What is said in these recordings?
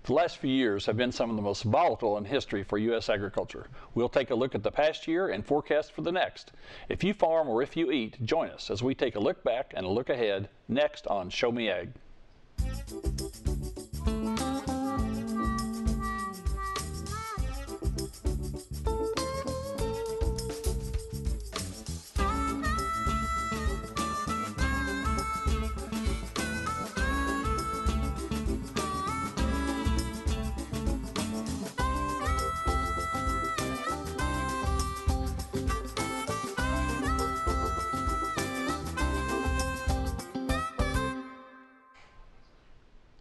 The last few years have been some of the most volatile in history for U.S. agriculture. We'll take a look at the past year and forecast for the next. If you farm or if you eat, join us as we take a look back and a look ahead next on Show Me Ag.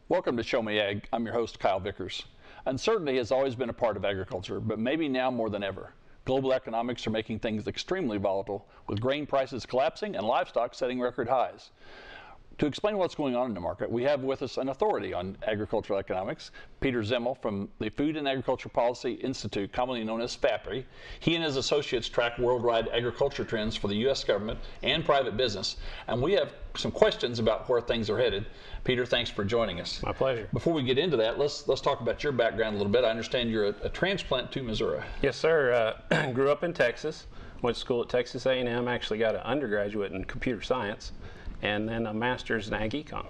Welcome to Show Me Ag. I'm your host, Kyle Vickers. Uncertainty has always been a part of agriculture, but maybe now more than ever. Global economics are making things extremely volatile, with grain prices collapsing and livestock setting record highs. To explain what's going on in the market, we have with us an authority on agricultural economics, Peter Zimmel from the Food and Agriculture Policy Institute, commonly known as FAPRI. He and his associates track worldwide agriculture trends for the U.S. government and private business, and we have some questions about where things are headed. Peter, thanks for joining us. My pleasure. Before we get into that, let's talk about your background a little bit. I understand you're a transplant to Missouri. Yes, sir. Grew up in Texas, went to school at Texas A&M, actually got an undergraduate in computer science, and then a master's in ag econ.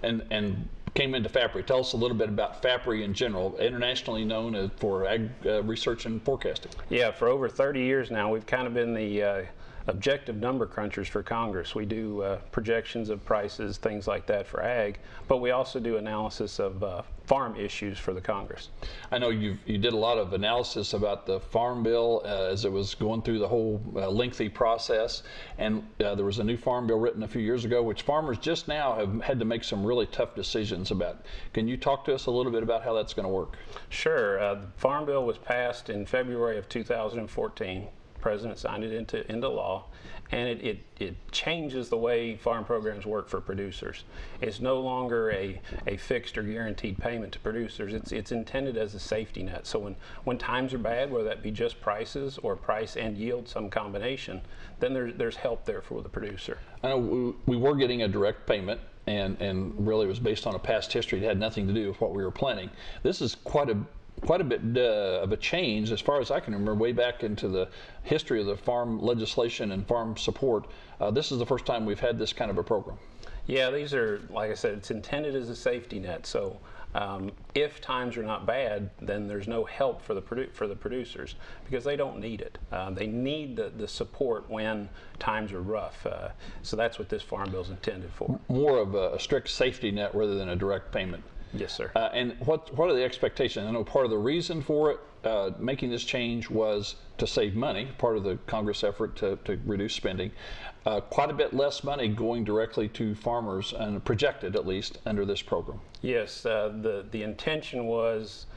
And came into FAPRI. Tell us a little bit about FAPRI in general, internationally known for ag research and forecasting. Yeah, for over 30 years now, we've kind of been the objective number crunchers for Congress. We do projections of prices, things like that for ag, but we also do analysis of farm issues for the Congress. I know you did a lot of analysis about the Farm Bill as it was going through the whole lengthy process, and there was a new Farm Bill written a few years ago, which farmers just now have had to make some really tough decisions about. Can you talk to us a little bit about how that's going to work? Sure. The Farm Bill was passed in February of 2014. President signed it into law, and it changes the way farm programs work for producers. It's no longer a fixed or guaranteed payment to producers. It's intended as a safety net. So when times are bad, whether that be just prices or price and yield, some combination, then there's help there for the producer. I know we were getting a direct payment, and really it was based on a past history. It had nothing to do with what we were planning. This is quite a bit of a change, as far as I can remember, way back into the history of the farm legislation and farm support. This is the first time we've had this kind of a program. Yeah, these are, like I said, it's intended as a safety net. So if times are not bad, then there's no help for the producers because they don't need it. They need the support when times are rough. So that's what this Farm Bill is intended for. More of a strict safety net rather than a direct payment. Yes, sir. And what are the expectations? I know part of the reason for it, making this change, was to save money, part of the Congress effort to reduce spending. Quite a bit less money going directly to farmers, and projected at least, under this program. Yes, the intention was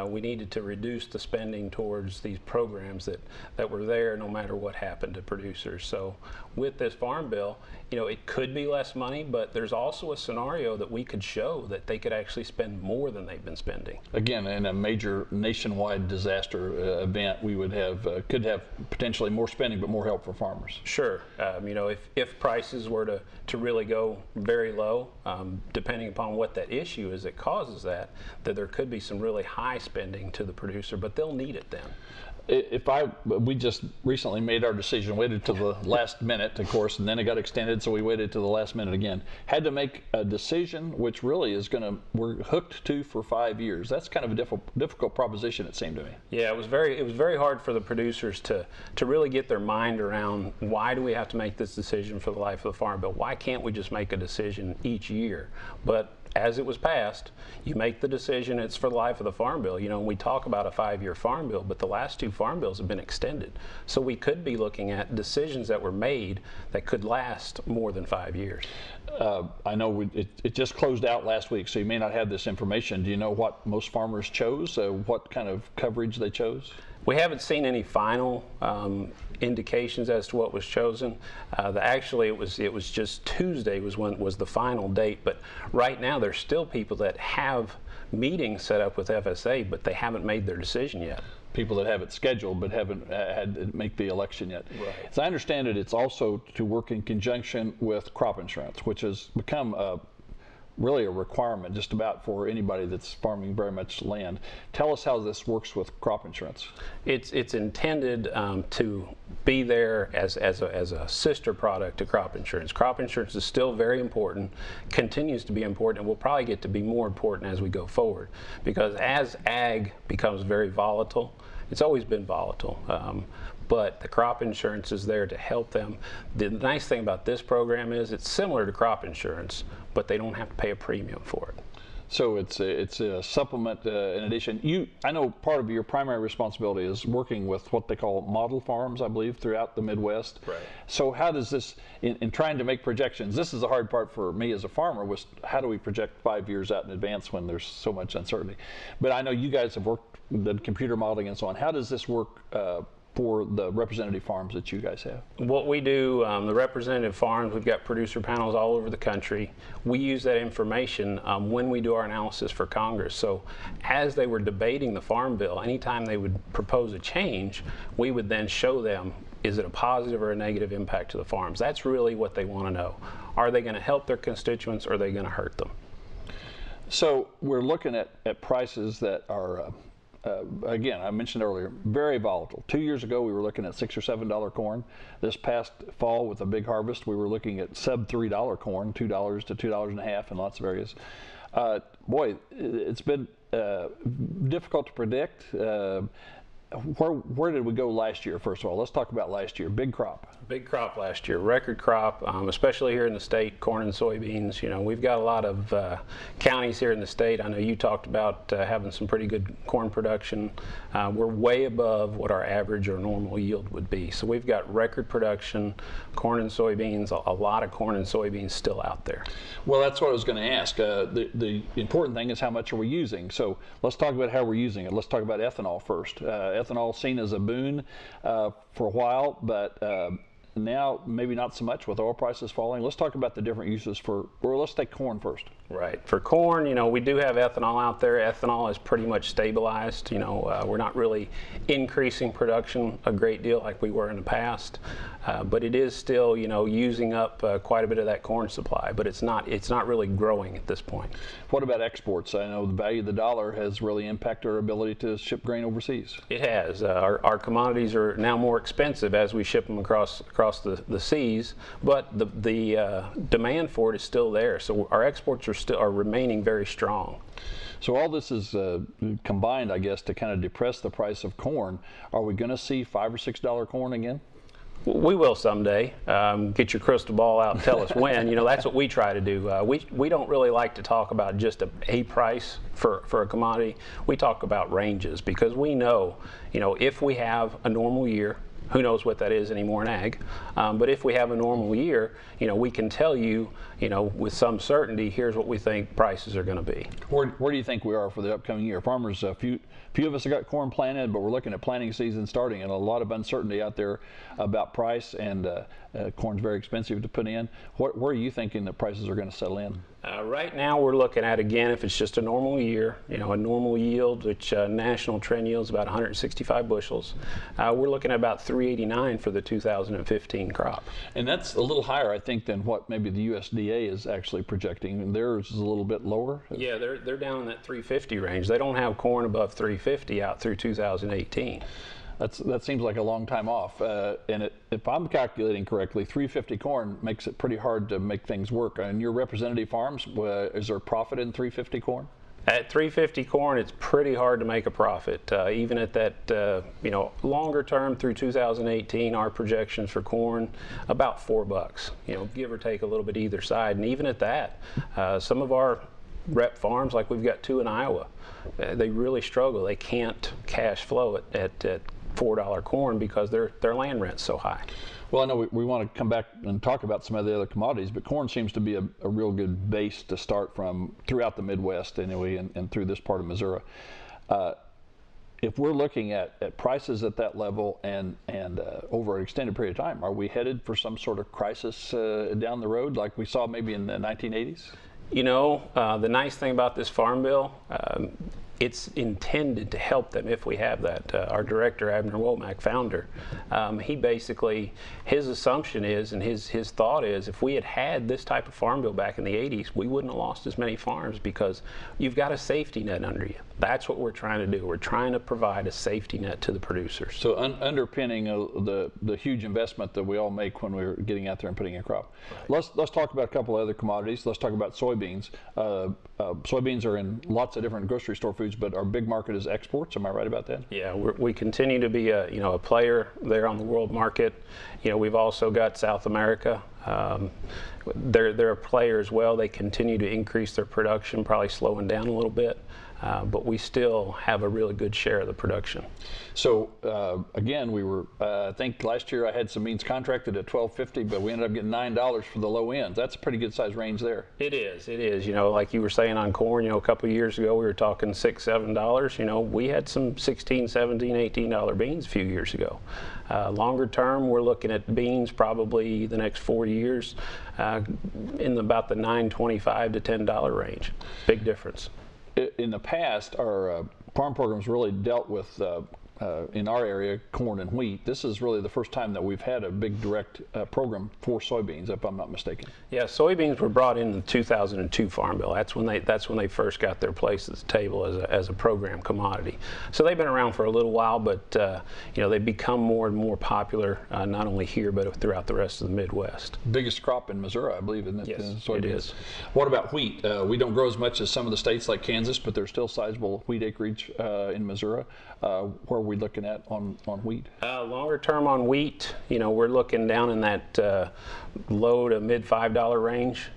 we needed to reduce the spending towards these programs that were there no matter what happened to producers. So with this Farm Bill, it could be less money, but there's also a scenario that we could show that they could actually spend more than they've been spending. Again, in a major nationwide disaster event, we would could have potentially more spending but more help for farmers. Sure. If prices were to really go very low, depending upon what that issue is that causes that there could be some really high spending to the producer, but they'll need it then. We just recently made our decision, waited to the last minute, of course, and then it got extended, so we waited to the last minute again. Had to make a decision which really is we're hooked to for 5 years. That's kind of a difficult proposition, it seemed to me. Yeah, it was very hard for the producers to really get their mind around, why do we have to make this decision for the life of the Farm Bill? Why can't we just make a decision each year? But as it was passed, you make the decision, it's for the life of the Farm Bill. We talk about a 5-year Farm Bill, but the last 2 Farm Bills have been extended. So we could be looking at decisions that were made that could last more than 5 years. I know it just closed out last week, so you may not have this information. Do you know what most farmers chose, what kind of coverage they chose? We haven't seen any final indications as to what was chosen. Actually, it was just Tuesday was the final date. But right now, there's still people that have meetings set up with FSA, but they haven't made their decision yet. People that have it scheduled but haven't had to make the election yet. Right. As I understand it, it's also to work in conjunction with crop insurance, which has become really a requirement just about for anybody that's farming very much land. Tell us how this works with crop insurance. It's intended to be there as a sister product to crop insurance. Crop insurance is still very important, continues to be important, and will probably get to be more important as we go forward, because as ag becomes very volatile, it's always been volatile. But the crop insurance is there to help them. The nice thing about this program is it's similar to crop insurance, but they don't have to pay a premium for it. So it's a supplement in addition. I know part of your primary responsibility is working with what they call model farms, I believe, throughout the Midwest. Right. So how does this, in trying to make projections, this is the hard part for me as a farmer, was how do we project 5 years out in advance when there's so much uncertainty? But I know you guys have worked the computer modeling and so on. How does this work for the representative farms that you guys have? What we do, the representative farms, we've got producer panels all over the country. We use that information when we do our analysis for Congress. So as they were debating the Farm Bill, anytime they would propose a change, we would then show them, is it a positive or a negative impact to the farms? That's really what they want to know. Are they going to help their constituents, or are they going to hurt them? So we're looking at prices that are again, I mentioned earlier, very volatile. 2 years ago, we were looking at $6 or $7 corn. This past fall, with a big harvest, we were looking at sub $3 corn, $2 to $2.50 in lots of areas. Boy, it's been difficult to predict. Where did we go last year? First of all, let's talk about last year. Big crop. Big crop last year, record crop, especially here in the state, corn and soybeans. You know, we've got a lot of counties here in the state. I know you talked about having some pretty good corn production. We're way above what our average or normal yield would be. So we've got record production, corn and soybeans, a lot of corn and soybeans still out there. Well, that's what I was going to ask. The important thing is how much are we using? So let's talk about how we're using it. Let's talk about ethanol first. Ethanol seen as a boon for a while, but now maybe not so much with oil prices falling. Let's talk about the different uses let's take corn first. Right. For corn, you know, we do have ethanol out there. Ethanol is pretty much stabilized. You know, we're not really increasing production a great deal like we were in the past, but it is still, you know, using up quite a bit of that corn supply. But it's not really growing at this point. What about exports? I know the value of the dollar has really impacted our ability to ship grain overseas. It has. Our commodities are now more expensive as we ship them across the seas, but the demand for it is still there. So our exports are remaining very strong. So all this is combined, I guess, to kind of depress the price of corn. Are we going to see $5 or $6 corn again? We will someday. Get your crystal ball out and tell us when. You know, that's what we try to do. We don't really like to talk about just a price for a commodity. We talk about ranges, because we know, you know, if we have a normal year, who knows what that is anymore in ag, but if we have a normal year, you know, we can tell you, you know, with some certainty, here's what we think prices are going to be. Where do you think we are for the upcoming year? Farmers, a few of us have got corn planted, but we're looking at planting season starting, and a lot of uncertainty out there about price, and corn's very expensive to put in. Where are you thinking that prices are going to settle in? Right now we're looking at, again, if it's just a normal year, you know, a normal yield, which national trend yield is about 165 bushels. We're looking at about 389 for the 2015 crop. And that's a little higher, I think, than what maybe the USDA is actually projecting. Theirs is a little bit lower. Yeah, they're down in that 350 range. They don't have corn above 350 out through 2018. That seems like a long time off, and if I'm calculating correctly, 350 corn makes it pretty hard to make things work. And your representative farms, is there profit in 350 corn? At 350 corn, it's pretty hard to make a profit. Even at that, you know, longer term through 2018, our projections for corn about $4. You know, give or take a little bit either side. And even at that, some of our rep farms, like we've got two in Iowa, they really struggle. They can't cash flow at $4 corn because their land rent's so high. Well, I know we want to come back and talk about some of the other commodities, but corn seems to be a real good base to start from throughout the Midwest anyway, and through this part of Missouri. If we're looking at prices at that level and over an extended period of time, are we headed for some sort of crisis down the road like we saw maybe in the 1980s? You know, the nice thing about this farm bill, it's intended to help them if we have that. Our director, Abner Womack, founder, he basically, his assumption is, and his thought is, if we had had this type of farm bill back in the 80s, we wouldn't have lost as many farms, because you've got a safety net under you. That's what we're trying to do. We're trying to provide a safety net to the producers. So underpinning the huge investment that we all make when we're getting out there and putting a crop. Right. Let's talk about a couple of other commodities. Let's talk about soybeans. Soybeans are in lots of different grocery store foods, but our big market is exports. Am I right about that? Yeah, we continue to be a player there on the world market. We've also got South America. They're a player as well. They continue to increase their production, probably slowing down a little bit. But we still have a really good share of the production. So again, we were, I think last year I had some beans contracted at $12.50, but we ended up getting $9 for the low ends. That's a pretty good size range there. It is. Like you were saying on corn, a couple of years ago we were talking $6, $7. We had some $16, $17, $18 beans a few years ago. Longer term, we're looking at beans probably the next 4 years in about the $9.25 to $10 range. Big difference. In the past, our farm programs really dealt with, in our area, corn and wheat. This is really the first time that we've had a big direct program for soybeans, if I'm not mistaken. Yeah, soybeans were brought in the 2002 Farm Bill. That's when they first got their place at the table as a program commodity. So they've been around for a little while, but they've become more and more popular, not only here but throughout the rest of the Midwest. Biggest crop in Missouri, I believe, isn't it? Yes, soybeans. It is. What about wheat? We don't grow as much as some of the states like Kansas, but there's still sizable wheat acreage in Missouri. Where are we looking at on wheat? Longer term on wheat, we're looking down in that low to mid $5 range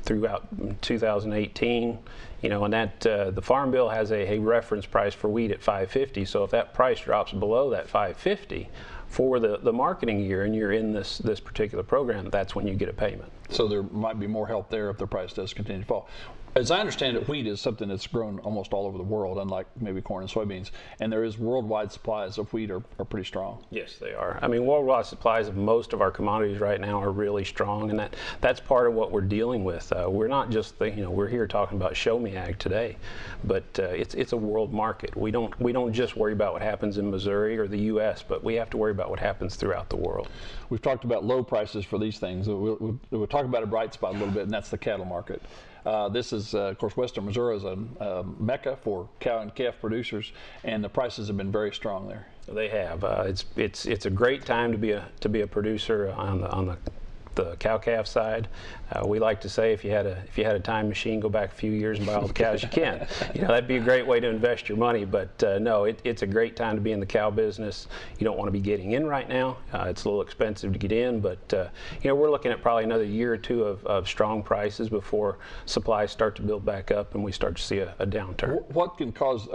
throughout 2018. And that the Farm Bill has a reference price for wheat at $5.50. So if that price drops below that $5.50 for the marketing year, and you're in this particular program, that's when you get a payment. So there might be more help there if the price does continue to fall. As I understand it, wheat is something that's grown almost all over the world, unlike maybe corn and soybeans. And there is worldwide supplies of wheat are pretty strong. Yes, they are. I mean, worldwide supplies of most of our commodities right now are really strong, and that's part of what we're dealing with. We're not just we're here talking about Show Me Ag today, but it's a world market. We don't just worry about what happens in Missouri or the U.S., but we have to worry about what happens throughout the world. We've talked about low prices for these things. We'll talk about a bright spot a little bit, and that's the cattle market. This is, of course, Western Missouri is a mecca for cow and calf producers, and the prices have been very strong there. They have. It's a great time to be a producer on the cow-calf side. We like to say if you had a time machine, go back a few years and buy all the cows you can. That'd be a great way to invest your money. But no, it's a great time to be in the cow business. You don't want to be getting in right now. It's a little expensive to get in, but we're looking at probably another year or two of strong prices before supplies start to build back up and we start to see a downturn. What can cause?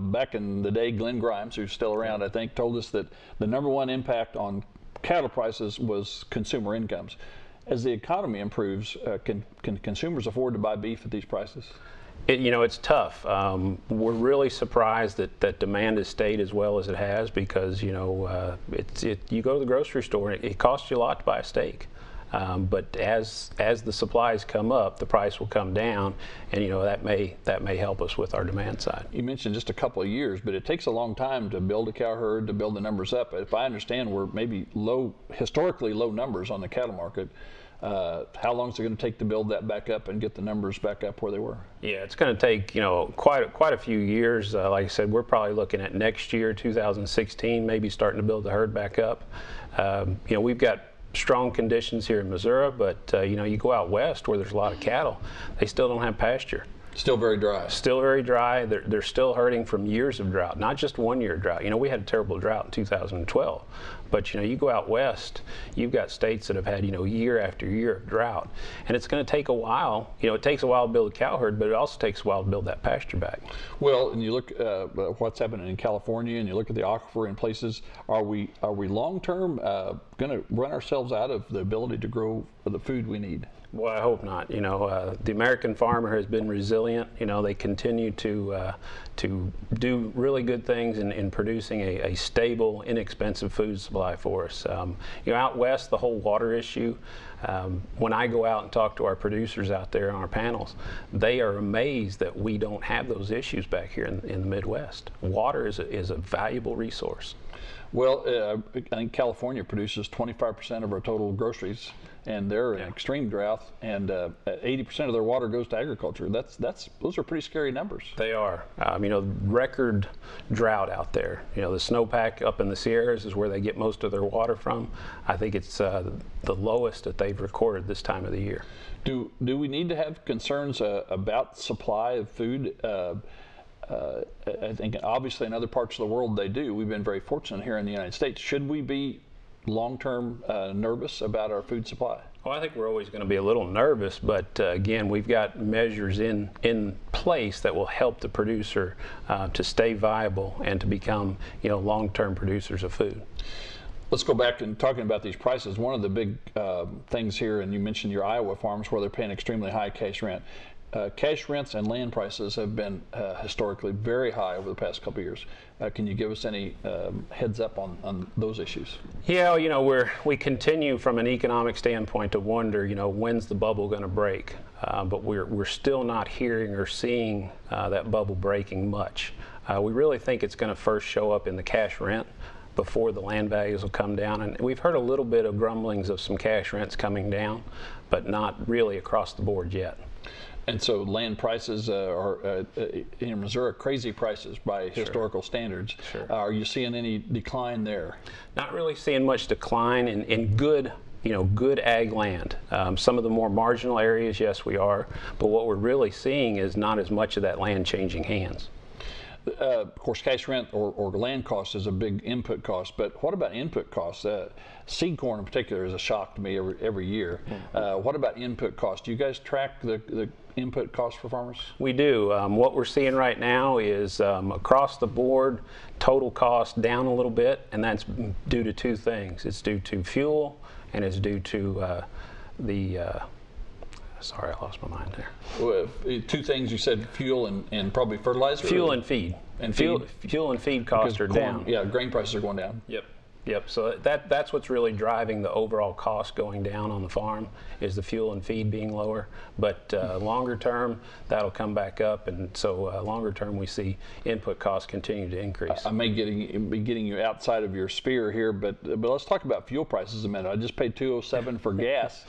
Back in the day, Glenn Grimes, who's still around, I think, told us that the #1 impact on cattle prices was consumer incomes. As the economy improves, can consumers afford to buy beef at these prices? It's tough. We're really surprised that demand has stayed as well as it has, because you go to the grocery store and it costs you a lot to buy a steak. But as the supplies come up, the price will come down, and that may help us with our demand side. You mentioned just a couple of years, but it takes a long time to build a cow herd, to build the numbers up. If I understand, we're maybe historically low numbers on the cattle market. How long is it going to take to build that back up and get the numbers back up where they were? Yeah, it's going to take quite a few years. Like I said, we're probably looking at next year, 2016, maybe starting to build the herd back up. We've got strong conditions here in Missouri, but you go out west where there's a lot of cattle, they still don't have pasture. Still very dry. Still very dry. They're still hurting from years of drought, not just 1 year drought. We had a terrible drought in 2012, but you go out west, you've got states that have had year after year of drought, and it's going to take a while. It takes a while to build a cow herd, but it also takes a while to build that pasture back. Well, and you look what's happening in California, and you look at the aquifer in places. Are we long term going to run ourselves out of the ability to grow the food we need? Well, I hope not. The American farmer has been resilient. They continue to do really good things in producing a stable, inexpensive food supply for us. Out west, the whole water issue, When I go out and talk to our producers out there on our panels, they are amazed that we don't have those issues back here in the Midwest. Water is a valuable resource. Well, I think California produces 25% of our total groceries, and they're in extreme drought, and 80% of their water goes to agriculture. Those are pretty scary numbers. They are. You know, record drought out there. You know, the snowpack up in the Sierras is where they get most of their water from. I think it's the lowest that they've recorded this time of the year. Do we need to have concerns about supply of food? I think obviously in other parts of the world they do. We've been very fortunate here in the United States. Should we be long-term nervous about our food supply? Well, I think we're always going to be a little nervous, but again, we've got measures in place that will help the producer to stay viable and to become, you know, long-term producers of food. Let's go back and talking about these prices. One of the big things here, and you mentioned your Iowa farms where they're paying extremely high cash rent. Cash rents and land prices have been historically very high over the past couple of years. Can you give us any heads up on those issues? Yeah, you know, we continue from an economic standpoint to wonder, you know, when's the bubble going to break? But we're still not hearing or seeing that bubble breaking much. We really think it's going to first show up in the cash rent before the land values will come down. And we've heard a little bit of grumblings of some cash rents coming down, but not really across the board yet. And so land prices are in Missouri crazy prices by historical standards. Sure. Are you seeing any decline there? Not really seeing much decline in good, you know, good ag land. Some of the more marginal areas, yes, we are. But what we're really seeing is not as much of that land changing hands. Of course, cash rent or land cost is a big input cost, but what about input costs? Seed corn in particular is a shock to me every year. What about input costs? Do you guys track the input costs for farmers? We do. What we're seeing right now is across the board, total cost down a little bit, and that's due to two things. It's due to fuel, and it's due to sorry, I lost my mind there. Well, two things you said: fuel and probably fertilizer. Fuel and feed. And fuel and feed costs are down. Yeah, grain prices are going down. Yep. So that's what's really driving the overall cost going down on the farm is the fuel and feed being lower. But longer term, that'll come back up, and so longer term we see input costs continue to increase. I may be getting you outside of your sphere here, but let's talk about fuel prices a minute. I just paid $2.07 for gas.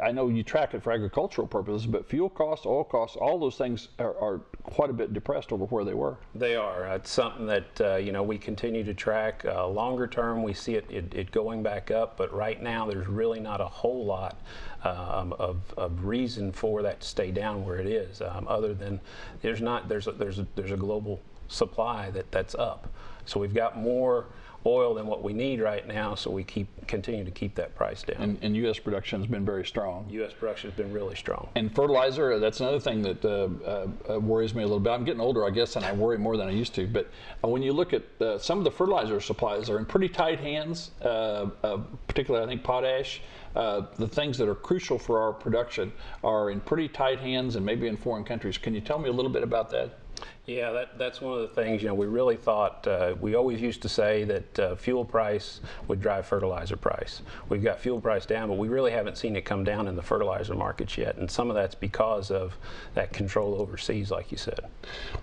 I know you track it for agricultural purposes, but fuel costs, oil costs, all those things are quite a bit depressed over where they were. They are. It's something that you know, we continue to track. Longer term, we see it going back up, but right now there's really not a whole lot of reason for that to stay down where it is, other than there's a global supply that's up. So we've got more oil than what we need right now, so we continue to keep that price down. And U.S. production has been very strong. U.S. production has been really strong. And fertilizer, that's another thing that worries me a little bit. I'm getting older, I guess, and I worry more than I used to. But when you look at some of the fertilizer supplies are in pretty tight hands, particularly I think potash. The things that are crucial for our production are in pretty tight hands and maybe in foreign countries. Can you tell me a little bit about that? Yeah, that's one of the things, you know, we really thought, we always used to say that fuel price would drive fertilizer price. We've got fuel price down, but we really haven't seen it come down in the fertilizer markets yet, and some of that's because of that control overseas, like you said.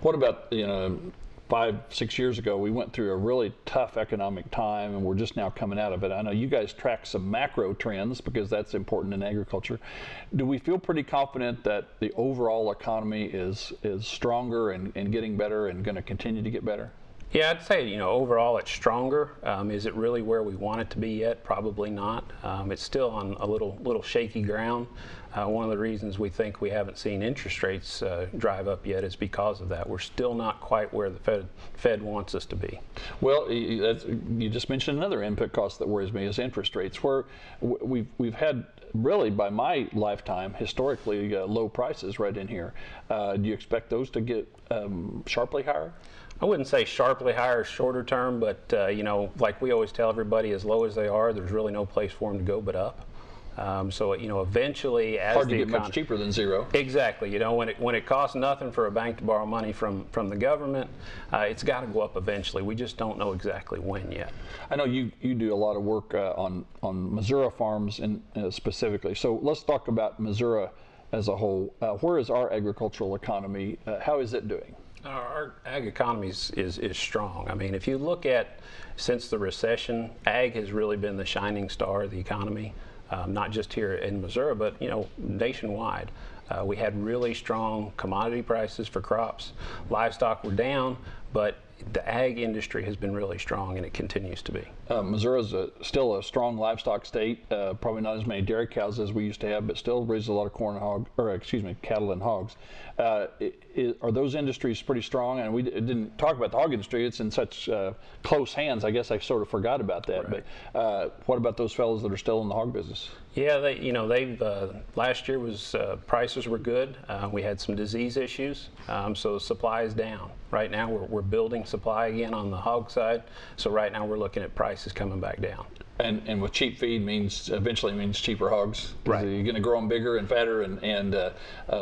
What about, you know, 5-6 years ago, we went through a really tough economic time, and we're just now coming out of it. I know you guys track some macro trends because that's important in agriculture. Do we feel pretty confident that the overall economy is stronger and getting better and going to continue to get better? Yeah, I'd say, you know, overall it's stronger. Is it really where we want it to be yet? Probably not. It's still on a little shaky ground. One of the reasons we think we haven't seen interest rates drive up yet is because of that. We're still not quite where the Fed wants us to be. Well, you just mentioned another input cost that worries me is interest rates, where we've had really by my lifetime historically low prices right in here. Do you expect those to get sharply higher? I wouldn't say sharply higher shorter term, but you know, like we always tell everybody, as low as they are, there's really no place for them to go but up. So eventually, as Hard to the get much cheaper than zero. Exactly. When it costs nothing for a bank to borrow money from the government, it's got to go up eventually. We just don't know exactly when yet. I know you do a lot of work on Missouri farms specifically. So let's talk about Missouri as a whole. Where is our agricultural economy? How is it doing? Our ag economy is strong. I mean, if you look at since the recession, ag has really been the shining star of the economy, not just here in Missouri, but nationwide. We had really strong commodity prices for crops. Livestock were down, but the ag industry has been really strong, and it continues to be. Missouri is still a strong livestock state. Probably not as many dairy cows as we used to have, but still raises a lot of cattle and hogs. Are those industries pretty strong? And we didn't talk about the hog industry. It's in such close hands. I guess I sort of forgot about that. Right. But what about those fellows that are still in the hog business? Yeah, they've last year was prices were good. We had some disease issues, so the supply is down. Right now we're building supply again on the hog side. So right now we're looking at prices coming back down. And with cheap feed eventually means cheaper hogs. Right. You're going to grow them bigger and fatter and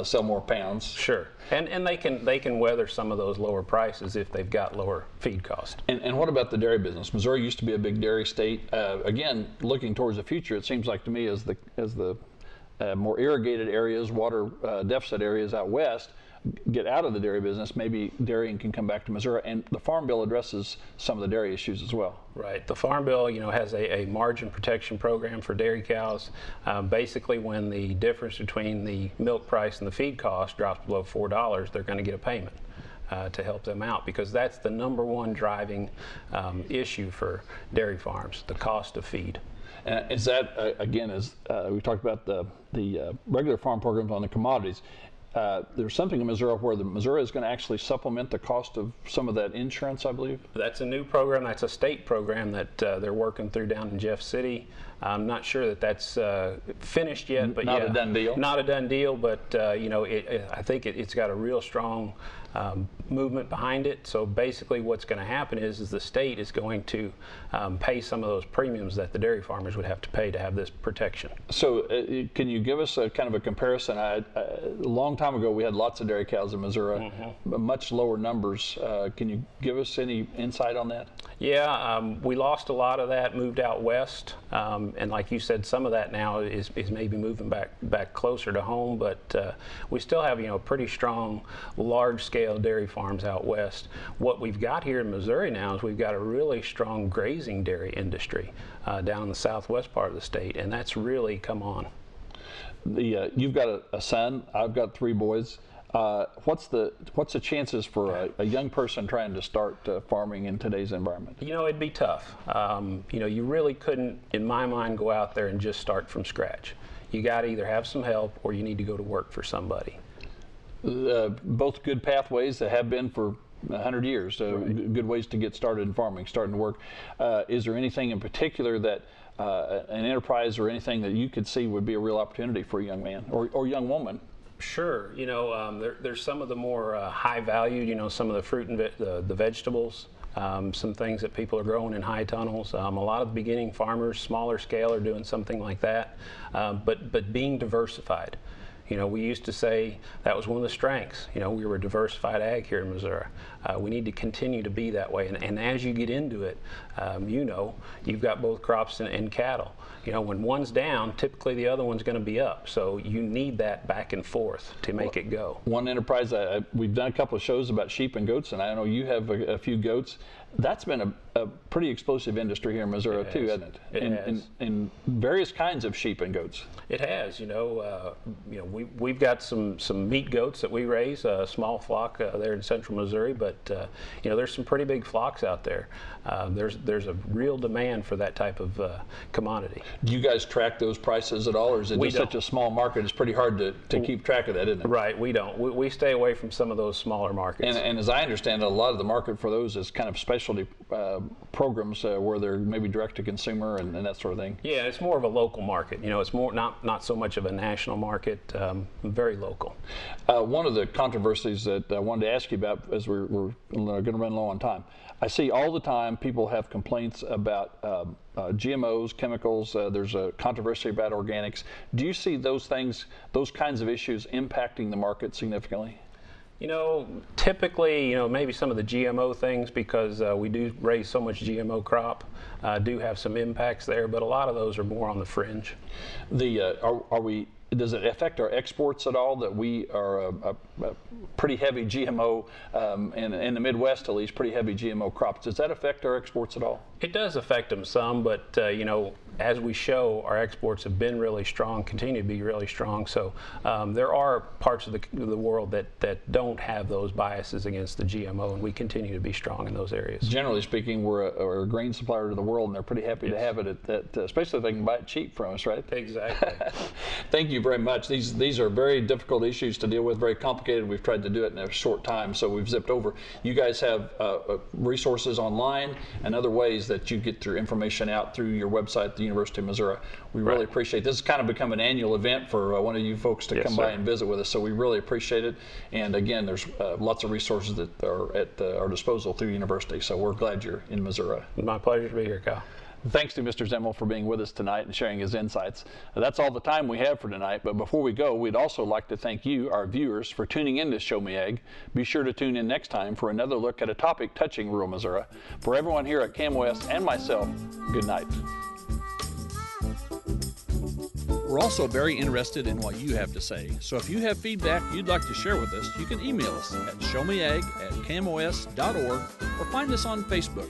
sell more pounds. Sure. And they can weather some of those lower prices if they've got lower feed cost. And what about the dairy business? Missouri used to be a big dairy state. Again, looking towards the future, it seems like to me as the more irrigated areas, water deficit areas out west get out of the dairy business, maybe dairying can come back to Missouri, and the Farm Bill addresses some of the dairy issues as well. Right. The Farm Bill, has a margin protection program for dairy cows. Basically, when the difference between the milk price and the feed cost drops below $4, they're going to get a payment to help them out, because that's the number one driving issue for dairy farms, the cost of feed. And is that, again, as we talked about the regular farm programs on the commodities, there's something in Missouri where Missouri is going to actually supplement the cost of some of that insurance, I believe? That's a new program. That's a state program that they're working through down in Jeff City. I'm not sure that that's finished yet, but not a done deal. Not a done deal, but I think it's got a real strong movement behind it. So basically, what's going to happen is the state is going to pay some of those premiums that the dairy farmers would have to pay to have this protection. So can you give us a kind of a comparison? A long time ago, we had lots of dairy cows in Missouri, but much lower numbers. Can you give us any insight on that? Yeah, we lost a lot of that, moved out west, and like you said, some of that now is maybe moving back closer to home, but we still have pretty strong, large-scale dairy farms out west. What we've got here in Missouri now is we've got a really strong grazing dairy industry down in the southwest part of the state, and that's really come on. You've got a son. I've got 3 boys. What's the chances for a young person trying to start farming in today's environment? It'd be tough. You really couldn't, in my mind, go out there and just start from scratch. You got to either have some help or you need to go to work for somebody. Both good pathways that have been for 100 years, Right. Good ways to get started in farming, starting to work. Is there anything in particular that an enterprise or anything that you could see would be a real opportunity for a young man or young woman? Sure. There's some of the more high valued, some of the fruit and the vegetables, some things that people are growing in high tunnels. A lot of beginning farmers, smaller scale, are doing something like that, but being diversified. We used to say that was one of the strengths. We were a diversified ag here in Missouri. We need to continue to be that way. And as you get into it, you've got both crops and cattle. When one's down, typically the other one's going to be up. So you need that back and forth to make it go. One enterprise, we've done a couple of shows about sheep and goats, and I know you have a few goats. That's been a pretty explosive industry here in Missouri too, hasn't it? It has. In various kinds of sheep and goats. It has. We've got some meat goats that we raise, a small flock there in central Missouri, but there's some pretty big flocks out there. There's a real demand for that type of commodity. Do you guys track those prices at all, or is it just such a small market? It's pretty hard to keep track of that, isn't it? Right, we don't. We stay away from some of those smaller markets. And as I understand it, a lot of the market for those is kind of special specialty programs where they're maybe direct to consumer and that sort of thing? Yeah, it's more of a local market. You know, it's more not so much of a national market, very local. One of the controversies that I wanted to ask you about, as we're going to run low on time, I see all the time people have complaints about GMOs, chemicals. There's a controversy about organics. Do you see those things, those kinds of issues impacting the market significantly? You know, typically, you know, maybe some of the GMO things, because we do raise so much GMO crop, do have some impacts there, but a lot of those are more on the fringe. Does it affect our exports at all that we are a pretty heavy GMO, in the Midwest at least, pretty heavy GMO crops? Does that affect our exports at all? It does affect them some, but you know, as we show, our exports have been really strong, continue to be really strong. So there are parts of the world that don't have those biases against the GMO, and we continue to be strong in those areas. Generally speaking, we're a grain supplier to the world, and they're pretty happy to have it, especially if they can buy it cheap from us, right? Exactly. Thank you very much. These are very difficult issues to deal with, very complicated. We've tried to do it in a short time, so we've zipped over. You guys have resources online and other ways that you get your information out through your website, the University of Missouri. We really appreciate it. This has kind of become an annual event for one of you folks to come by and visit with us, so we really appreciate it. And again, there's lots of resources that are at our disposal through university, so we're glad you're in Missouri. My pleasure to be here, Kyle. Thanks to Mr. Zemmel for being with us tonight and sharing his insights. That's all the time we have for tonight, but before we go, we'd also like to thank you, our viewers, for tuning in to Show Me Ag. Be sure to tune in next time for another look at a topic touching rural Missouri. For everyone here at CAMWest and myself, good night. We're also very interested in what you have to say, so if you have feedback you'd like to share with us, you can email us at showmeag@camos.org or find us on Facebook.